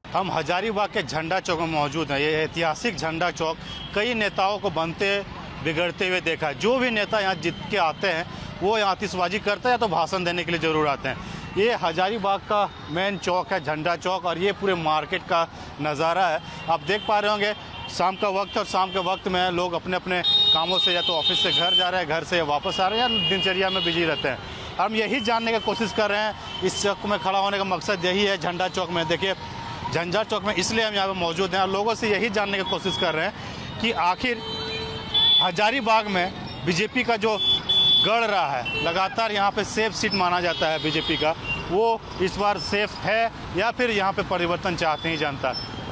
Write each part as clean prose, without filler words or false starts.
हम हजारीबाग के झंडा चौक में मौजूद हैं। ये ऐतिहासिक झंडा चौक कई नेताओं को बनते बिगड़ते हुए देखा है। जो भी नेता यहाँ जीत के आते हैं वो यहाँ आतिशबाजी करते हैं या तो भाषण देने के लिए ज़रूर आते हैं। ये हजारीबाग का मेन चौक है, झंडा चौक, और ये पूरे मार्केट का नज़ारा है। आप देख पा रहे होंगे शाम का वक्त, और शाम के वक्त में लोग अपने अपने कामों से या तो ऑफिस से घर जा रहे हैं, घर से वापस आ रहे हैं, या दिनचर्या में बिजी रहते हैं। हम यही जानने की कोशिश कर रहे हैं। इस चौक में खड़ा होने का मकसद यही है। झंडा चौक में देखिए, झंडा चौक में इसलिए हम यहाँ पर मौजूद हैं और लोगों से यही जानने की कोशिश कर रहे हैं कि आखिर हजारीबाग में बीजेपी का जो गढ़ रहा है, लगातार यहाँ पे सेफ सीट माना जाता है बीजेपी का, वो इस बार सेफ है या फिर यहाँ पे परिवर्तन चाहते हैं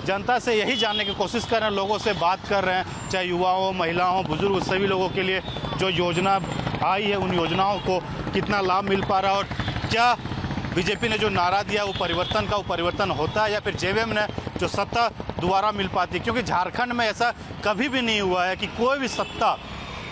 जनता से यही जानने की कोशिश कर रहे हैं। लोगों से बात कर रहे हैं, चाहे युवा हो, महिला हो, बुजुर्ग, सभी लोगों के लिए जो योजना आई है उन योजनाओं को कितना लाभ मिल पा रहा है, और क्या बीजेपी ने जो नारा दिया वो परिवर्तन होता है या फिर जेवीएम ने जो सत्ता दोबारा मिल पाती है। क्योंकि झारखंड में ऐसा कभी भी नहीं हुआ है कि कोई भी सत्ता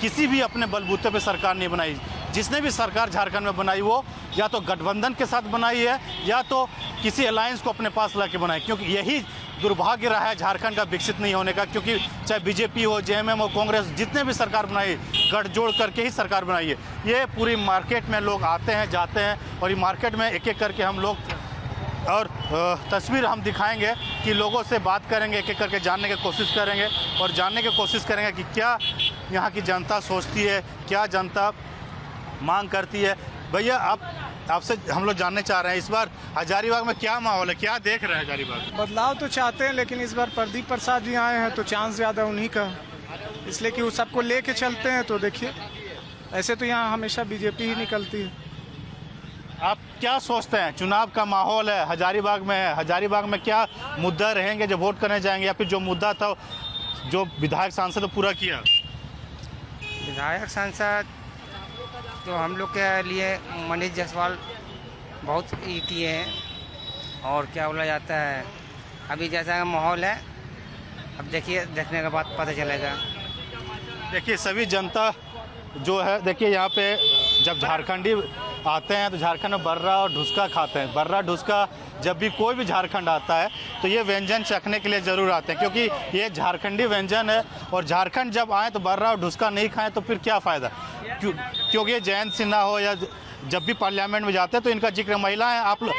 किसी भी अपने बलबूते पे सरकार नहीं बनाई। जिसने भी सरकार झारखंड में बनाई वो या तो गठबंधन के साथ बनाई है या तो किसी अलायंस को अपने पास ला के बनाई। क्योंकि यही दुर्भाग्य रहा है झारखंड का विकसित नहीं होने का। क्योंकि चाहे बीजेपी हो, जेएमएम हो, कांग्रेस, जितने भी सरकार बनाई गठजोड़ करके ही सरकार बनाई है। ये पूरी मार्केट में लोग आते हैं, जाते हैं, और ये मार्केट में एक एक करके हम लोग और तस्वीर हम दिखाएंगे कि लोगों से बात करेंगे, एक एक करके जानने की कोशिश करेंगे और जानने की कोशिश करेंगे कि क्या यहाँ की जनता सोचती है, क्या जनता मांग करती है। भैया आपसे हम लोग जानने चाह रहे हैं इस बार हजारीबाग में क्या माहौल है, क्या देख रहे हैं हजारीबाग? बदलाव तो चाहते हैं, लेकिन इस बार प्रदीप प्रसाद जी आए हैं तो चांस ज़्यादा उन्हीं का, इसलिए कि वो सबको लेके चलते हैं। तो देखिए, ऐसे तो यहाँ हमेशा बीजेपी ही निकलती है। आप क्या सोचते हैं, चुनाव का माहौल है, हजारीबाग में है, हजारीबाग में क्या मुद्दा रहेंगे जब वोट करने जाएंगे, या फिर जो मुद्दा था जो विधायक सांसद ने पूरा किया? विधायक सांसद तो हम लोग के लिए मनीष जायसवाल बहुत ये किए हैं, और क्या बोला जाता है, अभी जैसा माहौल है अब देखिए, देखने के बाद पता चलेगा। देखिए सभी जनता जो है, देखिए यहाँ पे जब झारखंडी आते हैं तो झारखंड में बर्रा और ढुसका खाते हैं। बर्रा ढुसका जब भी कोई भी झारखंड आता है तो ये व्यंजन चखने के लिए ज़रूर आते हैं, क्योंकि ये झारखंडी व्यंजन है। और झारखंड जब आए तो बर्रा और ढुसका नहीं खाएं तो फिर क्या फ़ायदा। क्योंकि ये जयंत सिन्हा हो या जब भी पार्लियामेंट में जाते हैं तो इनका जिक्र महिलाएं आप लोग।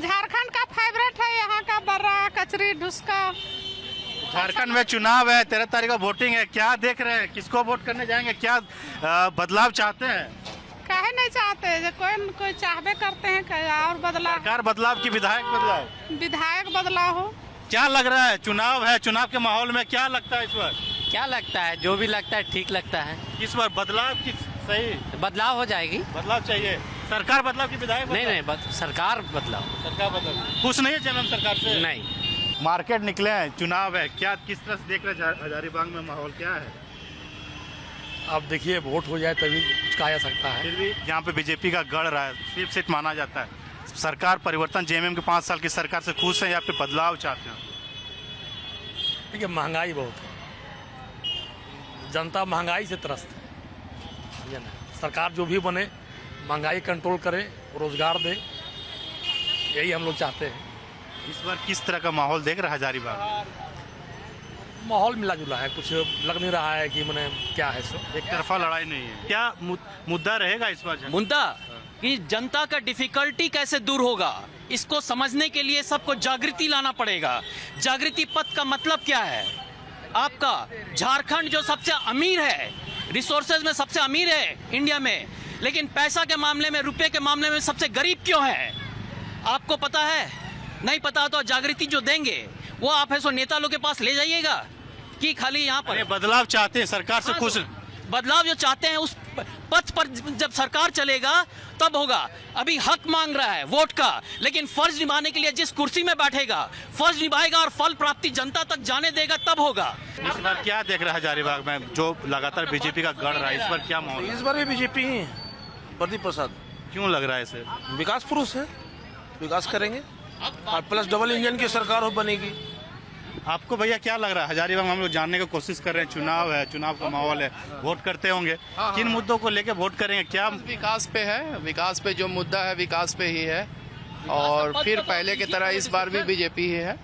झारखंड का फेवरेट है यहाँ का बर्रा, कचरी, ढुसका। झारखंड में चुनाव है, 13 तारीख का वोटिंग है, क्या देख रहे हैं, किसको वोट करने जाएंगे, क्या बदलाव चाहते हैं? काहे नहीं चाहते, जो कोई चाहबे करते हैं क्या और बदलाव, सरकार बदलाव की विधायक बदलाव हो। क्या लग रहा है, चुनाव है, चुनाव के माहौल में क्या लगता है इस बार? क्या लगता है, जो भी लगता है ठीक लगता है। इस बार बदलाव की सही बदलाव हो जाएगी। बदलाव चाहिए, सरकार बदलाव की विधायक बदलाव? नहीं, सरकार बदलाव। खुश नहीं है जेएमएम सरकार से? नहीं। मार्केट निकले हैं, चुनाव है, क्या किस तरह से देख रहे हैं हजारीबाग में माहौल क्या है? अब देखिए, वोट हो जाए तभी कुछ कहा जा सकता है। फिर भी यहाँ पे बीजेपी का गढ़ रहा है, सेफ सीट माना जाता है। सरकार परिवर्तन, जेएमएम के 5 साल की सरकार से खुश है या फिर बदलाव चाहते हैं? देखिए, महंगाई बहुत है, जनता महंगाई से त्रस्त है। सरकार जो भी बने महंगाई कंट्रोल करे, रोजगार दे, यही हम लोग चाहते हैं। इस बार किस तरह का माहौल देख रहा है हजारीबाग? माहौल मिला जुला है, कुछ लग नहीं रहा है कि मैंने क्या है सो एक तरफा लड़ाई नहीं है। क्या मुद्दा रहेगा इस बार? मुद्दा कि जनता का डिफिकल्टी कैसे दूर होगा, इसको समझने के लिए सबको जागृति लाना पड़ेगा। जागृति पथ का मतलब क्या है? आपका झारखंड जो सबसे अमीर है, रिसोर्सेज में सबसे अमीर है इंडिया में, लेकिन पैसा के मामले में, रुपए के मामले में सबसे गरीब क्यों है? आपको पता है? नहीं पता तो जागृति जो देंगे वो आप है सो नेता लोग के पास ले जाइएगा कि खाली यहाँ पर बदलाव चाहते हैं, सरकार से खुश। बदलाव जो चाहते हैं उस पथ पर जब सरकार चलेगा तब होगा। अभी हक मांग रहा है वोट का, लेकिन फर्ज निभाने के लिए जिस कुर्सी में बैठेगा, फर्ज निभाएगा और फल प्राप्ति जनता तक जाने देगा, तब होगा। इस बार क्या देख रहा है हजारीबाग में, जो लगातार बीजेपी का गढ़ रहा है, इस बार क्या माहौल? इस बार भी बीजेपी ही है, प्रदीप प्रसाद। क्यों लग रहा है इसे? विकास पुरुष है, विकास करेंगे, और प्लस डबल इंजन की सरकार हो बनेगी। आपको भैया क्या लग रहा है? हजारीबाग में हम लोग जानने की कोशिश कर रहे हैं, चुनाव है, चुनाव का माहौल है, वोट करते होंगे, किन मुद्दों को लेके वोट करेंगे? क्या विकास पे है, विकास पे जो मुद्दा है विकास पे ही है। और फिर पहले की तरह इस बार भी बीजेपी ही है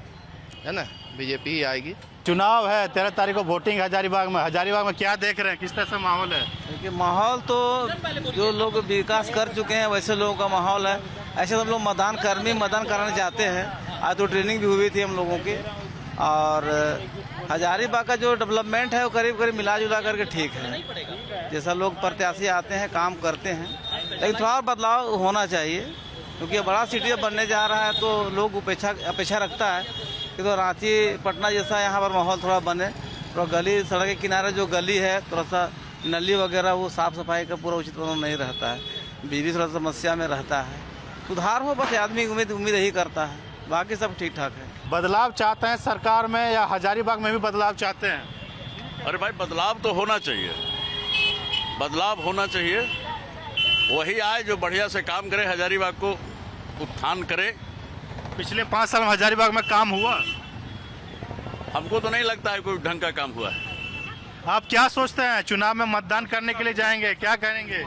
ना, बीजेपी ही आएगी। चुनाव है 13 तारीख को वोटिंग हजारीबाग में क्या देख रहे हैं, किस तरह से माहौल है? देखिए माहौल तो जो लोग विकास कर चुके हैं वैसे लोगों का माहौल है। ऐसे तो हम लोग मतदान कराने जाते हैं, आज तो ट्रेनिंग भी हुई थी हम लोगों की। और हजारीबाग का जो डेवलपमेंट है वो करीब करीब मिला जुला करके ठीक है। जैसा लोग प्रत्याशी आते हैं काम करते हैं, लेकिन थोड़ा और बदलाव होना चाहिए, क्योंकि बड़ा सिटी जब बनने जा रहा है तो लोग अपेक्षा रखता है कि तो रांची पटना जैसा यहाँ पर माहौल थोड़ा बने। और गली सड़क के किनारे जो गली है थोड़ा सा नली वगैरह वो साफ़ सफाई का पूरा उचित प्रबंध नहीं रहता है, बिजली थोड़ा समस्या में रहता है। सुधार हो बस आदमी उम्मीद यही करता है, बाकी सब ठीक ठाक है। बदलाव चाहते हैं सरकार में या हजारीबाग में भी बदलाव चाहते हैं? अरे भाई बदलाव तो होना चाहिए, बदलाव होना चाहिए। वही आए जो बढ़िया से काम करे, हजारीबाग को उत्थान करे। पिछले 5 साल में हजारीबाग में काम हुआ? हमको तो नहीं लगता है कोई ढंग का काम हुआ है। आप क्या सोचते हैं, चुनाव में मतदान करने के लिए जाएंगे, क्या करेंगे?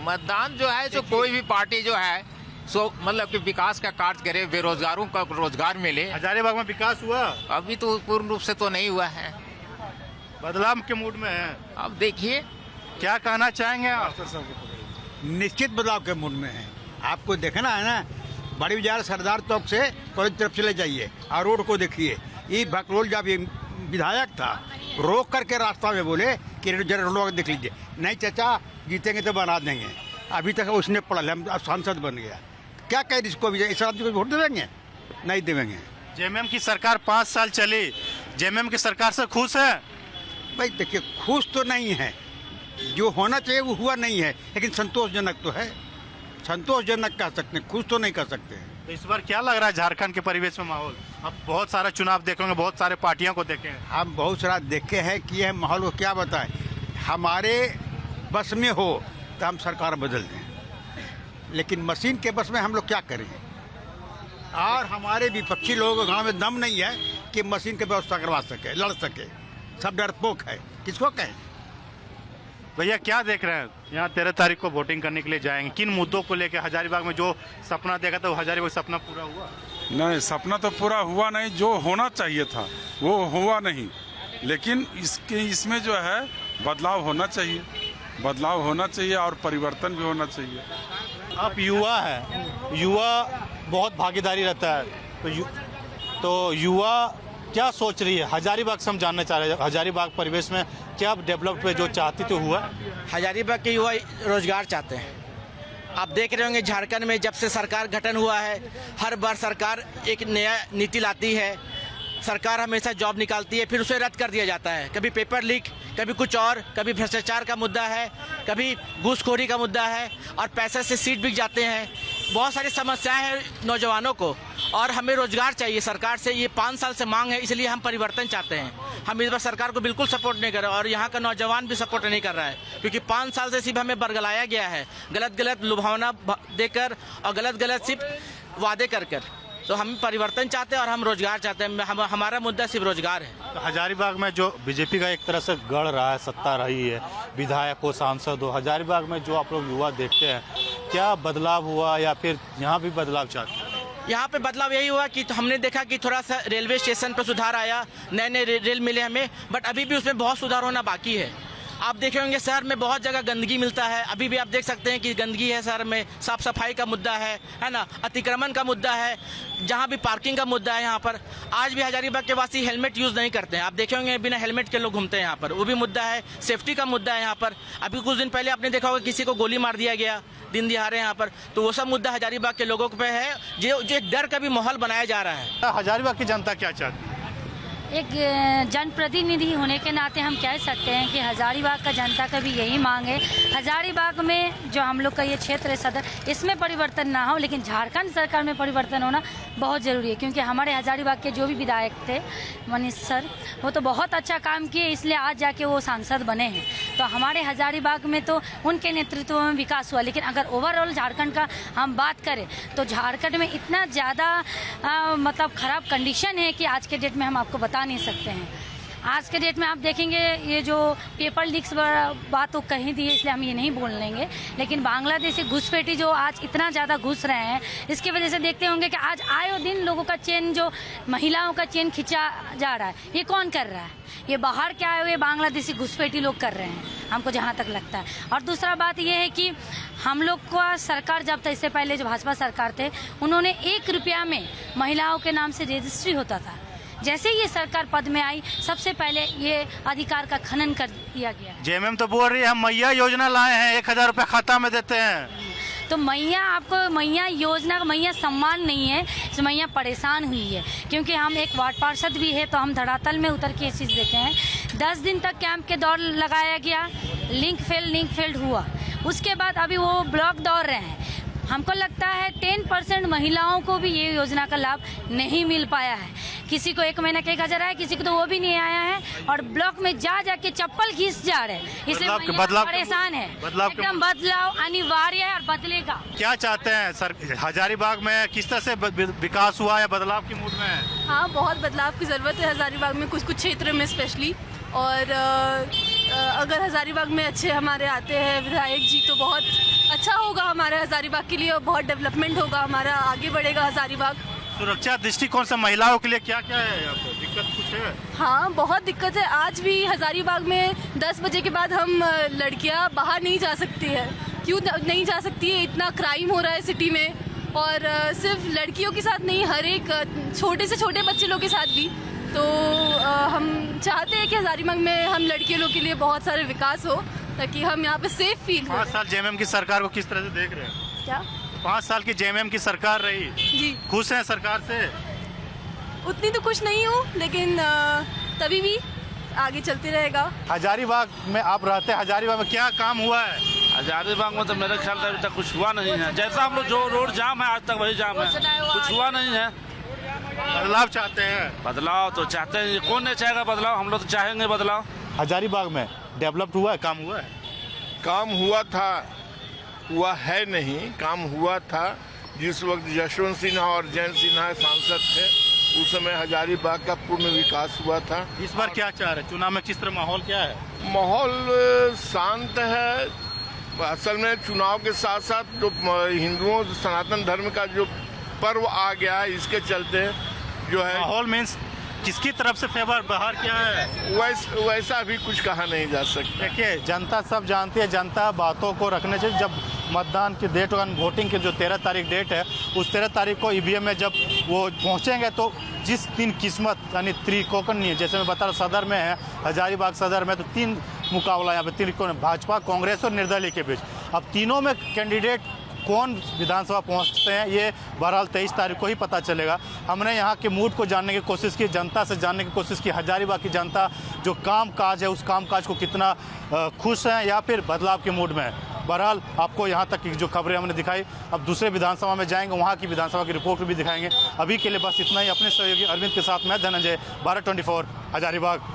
मतदान जो है, जो कोई भी पार्टी जो है सो मतलब कि विकास का कार्य करे, बेरोजगारों का रोजगार मिले। हजारीबाग में विकास हुआ? अभी तो पूर्ण रूप से तो नहीं हुआ है, बदलाव के मूड में है। अब देखिए क्या कहना चाहेंगे आप? निश्चित बदलाव के मूड में है। आपको देखना है ना, बड़ी बाजार सरदार चौक से कॉलेज तरफ चले जाइए और रोड को देखिए। ये भकरोल जब ये विधायक था रोक करके रास्ता में बोले कि रोड देख लीजिए, नहीं चाचा जीतेंगे तो बना देंगे। अभी तक उसने पढ़ा, हम सांसद बन गया। क्या कहे इसको, इस आदमी को वोट देंगे? नहीं देंगे। जेएमएम की सरकार 5 साल चली, जेएमएम की सरकार से खुश है? भाई देखिए, खुश तो नहीं है, जो होना चाहिए वो हुआ नहीं है, लेकिन संतोषजनक तो है। संतोषजनक कह सकते हैं, खुश तो नहीं कर सकते हैं। तो इस बार क्या लग रहा है झारखंड के परिवेश में माहौल? अब बहुत सारा चुनाव देखेंगे, बहुत सारे पार्टियों को देखे हैं। हम बहुत सारा देखे हैं कि यह माहौल को क्या बताएं। हमारे बस में हो तो हम सरकार बदल दें, लेकिन मशीन के बस में हम लोग क्या करें? और हमारे विपक्षी लोगों के गाँव में दम नहीं है कि मशीन की व्यवस्था करवा सके, लड़ सके। सब डरपोक है, किसको कहें? भैया क्या देख रहे हैं, यहाँ 13 तारीख को वोटिंग करने के लिए जाएंगे, किन मुद्दों को लेकर? हजारीबाग में जो सपना देखा था वो हजारीबाग सपना पूरा हुआ? नहीं, सपना तो पूरा हुआ नहीं, जो होना चाहिए था वो हुआ नहीं। लेकिन इसमें जो है बदलाव होना चाहिए, बदलाव होना चाहिए और परिवर्तन भी होना चाहिए। आप युवा हैं, युवा बहुत भागीदारी रहता है, तो युवा क्या सोच रही है हजारीबाग से? हम जानना चाह रहे हैं हजारीबाग परिवेश में क्या डेवलप हुए, जो चाहती तो हुआ? हजारीबाग के युवा रोजगार चाहते हैं। आप देख रहे होंगे झारखंड में जब से सरकार गठन हुआ है, हर बार सरकार एक नया नीति लाती है। सरकार हमेशा जॉब निकालती है, फिर उसे रद्द कर दिया जाता है। कभी पेपर लीक, कभी कुछ और, कभी भ्रष्टाचार का मुद्दा है, कभी घूसखोरी का मुद्दा है, और पैसे से सीट बिक जाते हैं। बहुत सारी समस्याएं हैं नौजवानों को, और हमें रोजगार चाहिए सरकार से। ये 5 साल से मांग है, इसलिए हम परिवर्तन चाहते हैं। हम इस बार सरकार को बिल्कुल सपोर्ट नहीं कर रहे, और यहाँ का नौजवान भी सपोर्ट नहीं कर रहा है, क्योंकि 5 साल से सिर्फ हमें बरगलाया गया है, गलत लुभावना देकर और गलत सिर्फ वादे कर। तो हम परिवर्तन चाहते हैं और हम रोजगार चाहते हैं। हमारा मुद्दा सिर्फ रोजगार है। तो हजारीबाग में जो बीजेपी का एक तरह से गढ़ रहा है, सत्ता रही है, विधायक हो, सांसद हो, हजारीबाग में जो आप लोग युवा देखते हैं, क्या बदलाव हुआ या फिर यहाँ भी बदलाव चाहते हैं? यहाँ पे बदलाव यही हुआ कि हमने देखा कि थोड़ा सा रेलवे स्टेशन पर सुधार आया, नए रेल मिले हमें, बट अभी भी उसमें बहुत सुधार होना बाकी है। आप देखे होंगे शहर में बहुत जगह गंदगी मिलता है, अभी भी आप देख सकते हैं कि गंदगी है शहर में। साफ सफाई का मुद्दा है ना, अतिक्रमण का मुद्दा है, जहाँ भी पार्किंग का मुद्दा है। यहाँ पर आज भी हजारीबाग के वासी हेलमेट यूज़ नहीं करते हैं। आप देखे होंगे बिना हेलमेट के लोग घूमते हैं यहाँ पर, वो भी मुद्दा है। सेफ्टी का मुद्दा है यहाँ पर। अभी कुछ दिन पहले आपने देखा होगा किसी को गोली मार दिया गया दिन दिहाड़े यहाँ पर, तो वो सब मुद्दा हजारीबाग के लोगों पे है, जो एक डर का भी माहौल बनाया जा रहा है। हजारीबाग की जनता क्या चाहती है? एक जनप्रतिनिधि होने के नाते हम कह सकते हैं कि हजारीबाग का जनता का भी यही मांग है। हजारीबाग में जो हम लोग का ये क्षेत्र है सदर, इसमें परिवर्तन ना हो, लेकिन झारखंड सरकार में परिवर्तन होना बहुत ज़रूरी है, क्योंकि हमारे हजारीबाग के जो भी विधायक थे मनीष सर, वो तो बहुत अच्छा काम किए, इसलिए आज जाके वो सांसद बने हैं। तो हमारे हजारीबाग में तो उनके नेतृत्व में विकास हुआ, लेकिन अगर ओवरऑल झारखंड का हम बात करें तो झारखंड में इतना ज़्यादा मतलब ख़राब कंडीशन है कि आज के डेट में हम आपको बता नहीं सकते हैं। आज के डेट में आप देखेंगे ये जो पेपर लीक्स बात तो कहीं दी है, इसलिए हम ये नहीं बोल लेंगे, लेकिन बांग्लादेशी घुसपैठी जो आज इतना ज़्यादा घुस रहे हैं, इसकी वजह से देखते होंगे कि आज आए दिन लोगों का चेन, जो महिलाओं का चेन खिंचा जा रहा है, ये कौन कर रहा है? ये बाहर के आए हुए बांग्लादेशी घुसपैठी लोग कर रहे हैं, हमको जहाँ तक लगता है। और दूसरा बात ये है कि हम लोग का सरकार जब तक, इससे पहले जो भाजपा सरकार थे, उन्होंने 1 रुपया में महिलाओं के नाम से रजिस्ट्री होता था। जैसे ये सरकार पद में आई, सबसे पहले ये अधिकार का खनन कर दिया गया। जेएमएम तो बोल रही है हम मैया योजना लाए हैं, 1000 रुपया खाता में देते हैं। तो मैया, आपको मैया योजना का मैया सम्मान नहीं है, इस मैया परेशान हुई है, क्योंकि हम एक वार्ड पार्षद भी है, तो हम धरातल में उतर के ये चीज़ देखे हैं। 10 दिन तक कैंप के दौर लगाया गया, लिंक फेल्ड हुआ, उसके बाद अभी वो ब्लॉक दौड़ रहे हैं। हमको लगता है 10% महिलाओं को भी ये योजना का लाभ नहीं मिल पाया है। किसी को 1 महीना के 1000 आया, किसी को तो वो भी नहीं आया है, और ब्लॉक में जा के चप्पल घिस जा रहे हैं, इसलिए बदलाव परेशान है। एकदम बदलाव अनिवार्य है और बदलेगा। क्या चाहते हैं सर, हजारीबाग में किस तरह से विकास हुआ या बदलाव की मूड में है? हाँ, बहुत बदलाव की ज़रूरत है हज़ारीबाग में, कुछ क्षेत्र में स्पेशली। और अगर हज़ारीबाग में अच्छे हमारे आते हैं विधायक जी, तो बहुत अच्छा होगा हमारे हज़ारीबाग के लिए, और बहुत डेवलपमेंट होगा हमारा, आगे बढ़ेगा हज़ारीबाग। सुरक्षा दृष्टिकोण से महिलाओं के लिए क्या क्या है यहाँ पे, दिक्कत कुछ है? हाँ, बहुत दिक्कत है। आज भी हज़ारीबाग में 10 बजे के बाद हम लड़कियाँ बाहर नहीं जा सकती है। क्यों नहीं जा सकती है? इतना क्राइम हो रहा है सिटी में, और सिर्फ लड़कियों के साथ नहीं, हर एक छोटे से छोटे बच्चे लोग के साथ भी। तो हम चाहते हैं कि हज़ारीबाग में हम लड़कियों लोग के लिए बहुत सारे विकास हो, ताकि हम यहाँ पे सेफ फील हो। 5 साल जेएमएम की सरकार को किस तरह से देख रहे हैं? क्या 5 साल की जेएमएम की सरकार रही जी, खुश हैं सरकार से? उतनी तो खुश नहीं हूँ, लेकिन तभी भी आगे चलते रहेगा। हजारीबाग में आप रहते हैं, हजारीबाग में क्या काम हुआ है? हजारीबाग में तो मेरे ख्याल से अभी तक कुछ हुआ नहीं है। जैसा हम लोग जो रोड जाम है आज तक वही जाम है, कुछ हुआ नहीं है। बदलाव चाहते हैं? बदलाव तो चाहते हैं, कौन नहीं चाहेगा बदलाव, हम लोग तो चाहेंगे बदलाव। हजारीबाग में डेवलप हुआ है, काम हुआ है? काम हुआ था, हुआ है नहीं, काम हुआ था। जिस वक्त यशवंत सिन्हा और जयंत सिन्हा सांसद थे, उस समय हजारीबाग का पूर्ण विकास हुआ था। इस बार क्या चाह रहे हैं? चुनाव में किस तरह माहौल क्या है? माहौल शांत है। असल में चुनाव के साथ साथ जो हिंदुओं सनातन धर्म का जो पर्व आ गया है, इसके चलते जो है माहौल मीन्स किसकी तरफ से फेवर बाहर क्या है? वैसा भी कुछ कहा नहीं जा सकता। देखिए, जनता सब जानती है, जनता बातों को रखने चाहिए। जब मतदान की डेट, वोटिंग की जो 13 तारीख डेट है, उस 13 तारीख को ईवीएम में जब वो पहुंचेंगे, तो जिस 3 किस्मत यानी त्रिकोण नहीं है, जैसे मैं बता रहा, सदर में है, हजारीबाग सदर में तो 3 मुकाबला यहाँ पे त्रिकोण, भाजपा, कांग्रेस और निर्दलीय के बीच। अब तीनों में कैंडिडेट कौन विधानसभा पहुंचते हैं, ये बहरहाल 23 तारीख को ही पता चलेगा। हमने यहाँ के मूड को जानने की कोशिश की, जनता से जानने की कोशिश की, हजारीबाग की जनता जो काम काज है, उस काम काज को कितना खुश हैं या फिर बदलाव के मूड में है। बहरहाल आपको यहाँ तक की जो खबरें हमने दिखाई, अब दूसरे विधानसभा में जाएंगे, वहाँ की विधानसभा की रिपोर्ट भी दिखाएंगे। अभी के लिए बस इतना ही। अपने सहयोगी अरविंद के साथ मैं धनंजय, भारत 24 हजारीबाग।